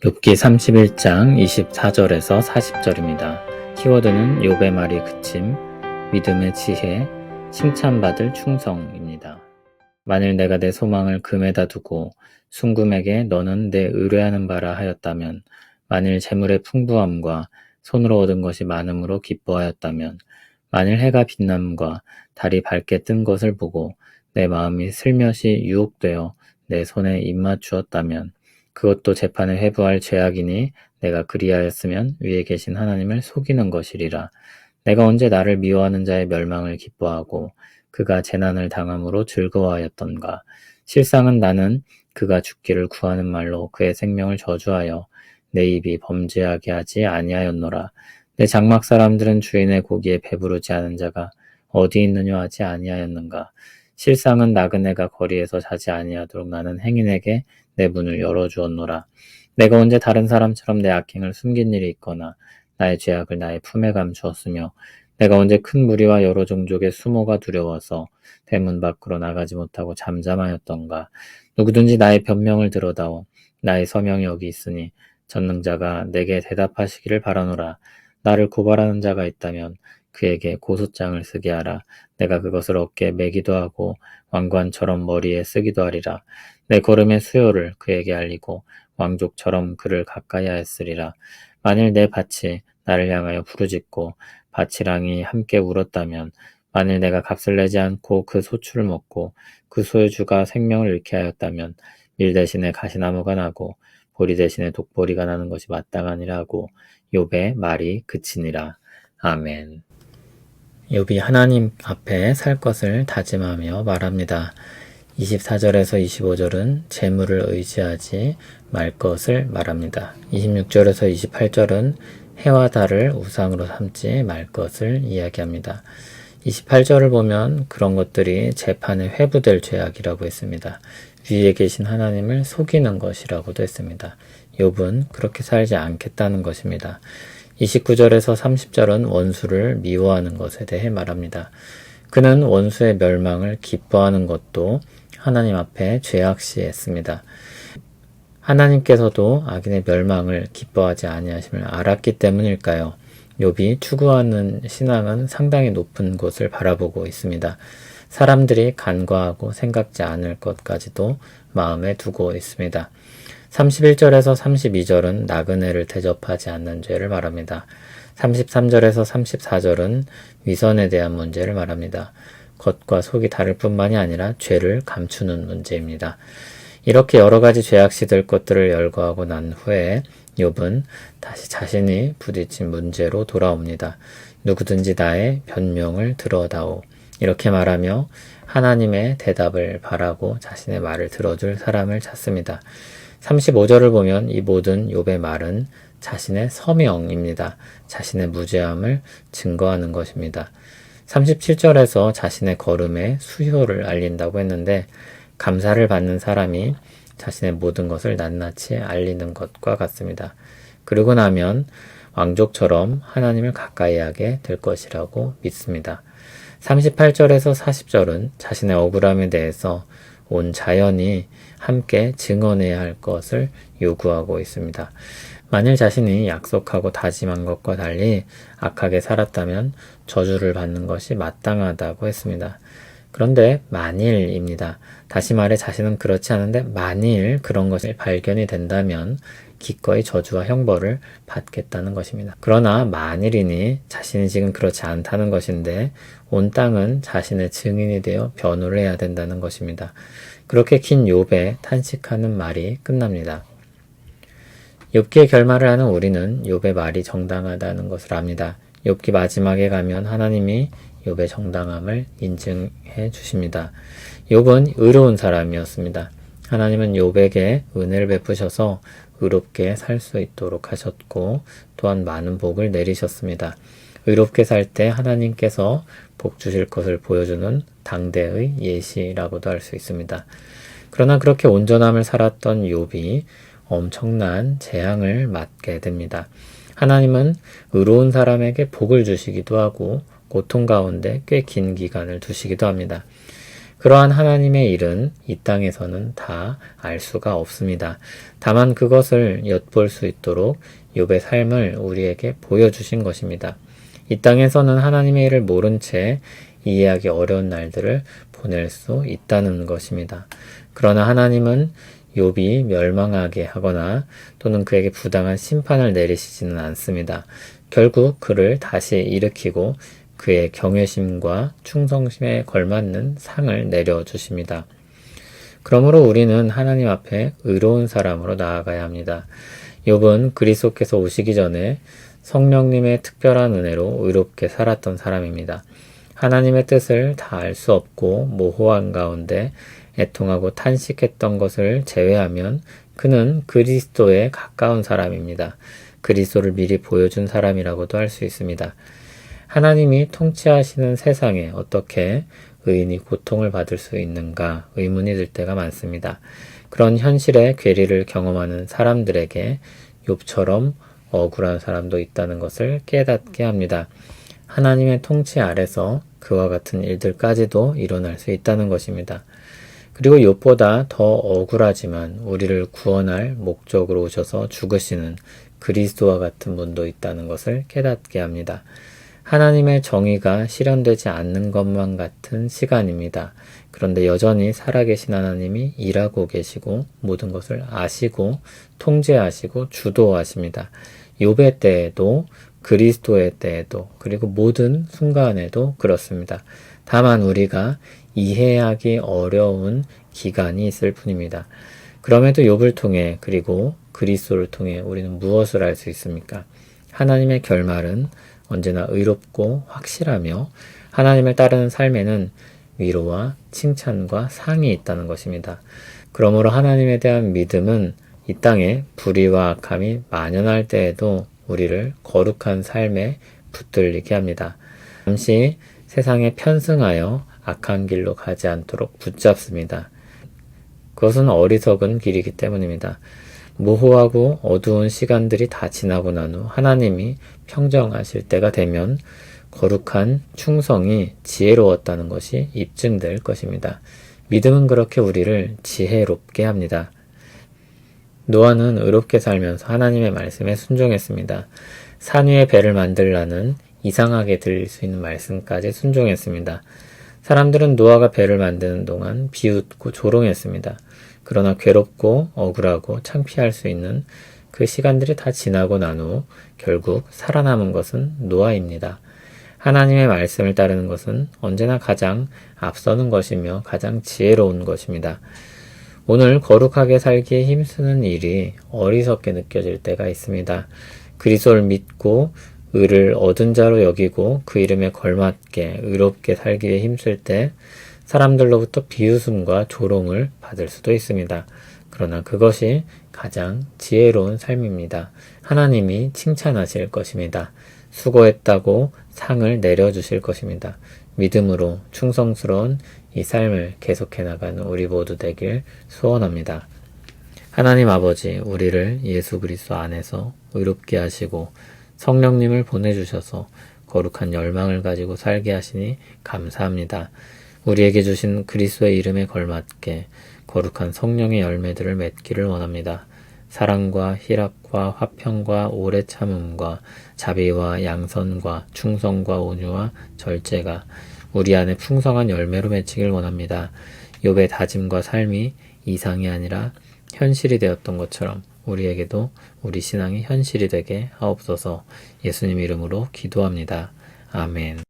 욥기 31장 24절에서 40절입니다. 키워드는 욥의 말이 그침, 믿음의 지혜, 칭찬받을 충성입니다. 만일 내가 내 소망을 금에다 두고 순금에게 너는 내 의뢰하는 바라 하였다면, 만일 재물의 풍부함과 손으로 얻은 것이 많음으로 기뻐하였다면, 만일 해가 빛남과 달이 밝게 뜬 것을 보고 내 마음이 슬며시 유혹되어 내 손에 입맞추었다면, 그것도 재판에 회부할 죄악이니 내가 그리하였으면 위에 계신 하나님을 속이는 것이리라. 내가 언제 나를 미워하는 자의 멸망을 기뻐하고 그가 재난을 당함으로 즐거워하였던가. 실상은 나는 그가 죽기를 구하는 말로 그의 생명을 저주하여 내 입이 범죄하게 하지 아니하였노라. 내 장막 사람들은 주인의 고기에 배부르지 않은 자가 어디 있느냐 하지 아니하였는가. 실상은 나그네가 거리에서 자지 아니하도록 나는 행인에게 내 문을 열어주었노라. 내가 언제 다른 사람처럼 내 악행을 숨긴 일이 있거나 나의 죄악을 나의 품에 감추었으며 내가 언제 큰 무리와 여러 종족의 수모가 두려워서 대문 밖으로 나가지 못하고 잠잠하였던가. 누구든지 나의 변명을 들어다오. 나의 서명이 여기 있으니 전능자가 내게 대답하시기를 바라노라. 나를 고발하는 자가 있다면 그에게 고소장을 쓰게 하라. 내가 그것을 어깨에 매기도 하고 왕관처럼 머리에 쓰기도 하리라. 내 걸음의 수요를 그에게 알리고 왕족처럼 그를 가까이 하였으리라. 만일 내 밭이 나를 향하여 부르짖고 밭이랑이 함께 울었다면, 만일 내가 값을 내지 않고 그 소출을 먹고 그 소유주가 생명을 잃게 하였다면, 밀 대신에 가시나무가 나고 보리 대신에 독보리가 나는 것이 마땅하니라 하고 욥의 말이 그치니라. 아멘. 욥이 하나님 앞에 살 것을 다짐하며 말합니다. 24절에서 25절은 재물을 의지하지 말 것을 말합니다. 26절에서 28절은 해와 달을 우상으로 삼지 말 것을 이야기합니다. 28절을 보면 그런 것들이 재판에 회부될 죄악이라고 했습니다. 위에 계신 하나님을 속이는 것이라고도 했습니다. 욥은 그렇게 살지 않겠다는 것입니다. 29절에서 30절은 원수를 미워하는 것에 대해 말합니다. 그는 원수의 멸망을 기뻐하는 것도 하나님 앞에 죄악시했습니다. 하나님께서도 악인의 멸망을 기뻐하지 아니하심을 알았기 때문일까요? 욥이 추구하는 신앙은 상당히 높은 곳을 바라보고 있습니다. 사람들이 간과하고 생각지 않을 것까지도 마음에 두고 있습니다. 31절에서 32절은 나그네를 대접하지 않는 죄를 말합니다. 33절에서 34절은 위선에 대한 문제를 말합니다. 겉과 속이 다를 뿐만이 아니라 죄를 감추는 문제입니다. 이렇게 여러 가지 죄악시될 것들을 열거하고 난 후에 욥은 다시 자신이 부딪힌 문제로 돌아옵니다. 누구든지 나의 변명을 들어다오. 이렇게 말하며 하나님의 대답을 바라고 자신의 말을 들어줄 사람을 찾습니다. 35절을 보면 이 모든 욥의 말은 자신의 서명입니다. 자신의 무죄함을 증거하는 것입니다. 37절에서 자신의 걸음의 수효를 알린다고 했는데, 감사를 받는 사람이 자신의 모든 것을 낱낱이 알리는 것과 같습니다. 그러고 나면 왕족처럼 하나님을 가까이 하게 될 것이라고 믿습니다. 38절에서 40절은 자신의 억울함에 대해서 온 자연이 함께 증언해야 할 것을 요구하고 있습니다. 만일 자신이 약속하고 다짐한 것과 달리 악하게 살았다면 저주를 받는 것이 마땅하다고 했습니다. 그런데 만일입니다. 다시 말해 자신은 그렇지 않은데 만일 그런 것이 발견이 된다면 기꺼이 저주와 형벌을 받겠다는 것입니다. 그러나 만일이니 자신이 지금 그렇지 않다는 것인데 온 땅은 자신의 증인이 되어 변호를 해야 된다는 것입니다. 그렇게 긴 욥의 탄식하는 말이 끝납니다. 욥기의 결말을 아는 우리는 욥의 말이 정당하다는 것을 압니다. 욥기 마지막에 가면 하나님이 욥의 정당함을 인증해 주십니다. 욥은 의로운 사람이었습니다. 하나님은 욥에게 은혜를 베푸셔서 의롭게 살 수 있도록 하셨고 또한 많은 복을 내리셨습니다. 의롭게 살 때 하나님께서 복 주실 것을 보여주는 당대의 예시라고도 할 수 있습니다. 그러나 그렇게 온전함을 살았던 욥이 엄청난 재앙을 맞게 됩니다. 하나님은 의로운 사람에게 복을 주시기도 하고 고통 가운데 꽤 긴 기간을 두시기도 합니다. 그러한 하나님의 일은 이 땅에서는 다 알 수가 없습니다. 다만 그것을 엿볼 수 있도록 욥의 삶을 우리에게 보여주신 것입니다. 이 땅에서는 하나님의 일을 모른 채 이해하기 어려운 날들을 보낼 수 있다는 것입니다. 그러나 하나님은 욥이 멸망하게 하거나 또는 그에게 부당한 심판을 내리시지는 않습니다. 결국 그를 다시 일으키고 그의 경외심과 충성심에 걸맞는 상을 내려주십니다. 그러므로 우리는 하나님 앞에 의로운 사람으로 나아가야 합니다. 욥은 그리스도께서 오시기 전에 성령님의 특별한 은혜로 의롭게 살았던 사람입니다. 하나님의 뜻을 다 알 수 없고 모호한 가운데 애통하고 탄식했던 것을 제외하면 그는 그리스도에 가까운 사람입니다. 그리스도를 미리 보여준 사람이라고도 할 수 있습니다. 하나님이 통치하시는 세상에 어떻게 의인이 고통을 받을 수 있는가 의문이 들 때가 많습니다. 그런 현실의 괴리를 경험하는 사람들에게 욥처럼 억울한 사람도 있다는 것을 깨닫게 합니다. 하나님의 통치 아래서 그와 같은 일들까지도 일어날 수 있다는 것입니다. 그리고 욥보다 더 억울하지만 우리를 구원할 목적으로 오셔서 죽으시는 그리스도와 같은 분도 있다는 것을 깨닫게 합니다. 하나님의 정의가 실현되지 않는 것만 같은 시간입니다. 그런데 여전히 살아계신 하나님이 일하고 계시고 모든 것을 아시고 통제하시고 주도하십니다. 욥의 때에도 그리스도의 때에도 그리고 모든 순간에도 그렇습니다. 다만 우리가 이해하기 어려운 기간이 있을 뿐입니다. 그럼에도 욥을 통해 그리고 그리스도를 통해 우리는 무엇을 알 수 있습니까? 하나님의 결말은 언제나 의롭고 확실하며 하나님을 따르는 삶에는 위로와 칭찬과 상이 있다는 것입니다. 그러므로 하나님에 대한 믿음은 이 땅에 불의와 악함이 만연할 때에도 우리를 거룩한 삶에 붙들리게 합니다. 잠시 세상에 편승하여 악한 길로 가지 않도록 붙잡습니다. 그것은 어리석은 길이기 때문입니다. 모호하고 어두운 시간들이 다 지나고 난 후 하나님이 평정하실 때가 되면 거룩한 충성이 지혜로웠다는 것이 입증될 것입니다. 믿음은 그렇게 우리를 지혜롭게 합니다. 노아는 의롭게 살면서 하나님의 말씀에 순종했습니다. 산 위에 배를 만들라는 이상하게 들릴 수 있는 말씀까지 순종했습니다. 사람들은 노아가 배를 만드는 동안 비웃고 조롱했습니다. 그러나 괴롭고 억울하고 창피할 수 있는 그 시간들이 다 지나고 난 후 결국 살아남은 것은 노아입니다. 하나님의 말씀을 따르는 것은 언제나 가장 앞서는 것이며 가장 지혜로운 것입니다. 오늘 거룩하게 살기에 힘쓰는 일이 어리석게 느껴질 때가 있습니다. 그리스도를 믿고 의를 얻은 자로 여기고 그 이름에 걸맞게 의롭게 살기 위해 힘쓸 때 사람들로부터 비웃음과 조롱을 받을 수도 있습니다. 그러나 그것이 가장 지혜로운 삶입니다. 하나님이 칭찬하실 것입니다. 수고했다고 상을 내려주실 것입니다. 믿음으로 충성스러운 이 삶을 계속해 나가는 우리 모두 되길 소원합니다. 하나님 아버지, 우리를 예수 그리스도 안에서 의롭게 하시고 성령님을 보내주셔서 거룩한 열망을 가지고 살게 하시니 감사합니다. 우리에게 주신 그리스도의 이름에 걸맞게 거룩한 성령의 열매들을 맺기를 원합니다. 사랑과 희락과 화평과 오래 참음과 자비와 양선과 충성과 온유와 절제가 우리 안에 풍성한 열매로 맺히길 원합니다. 욥의 다짐과 삶이 이상이 아니라 현실이 되었던 것처럼 우리에게도 우리 신앙이 현실이 되게 하옵소서. 예수님 이름으로 기도합니다. 아멘.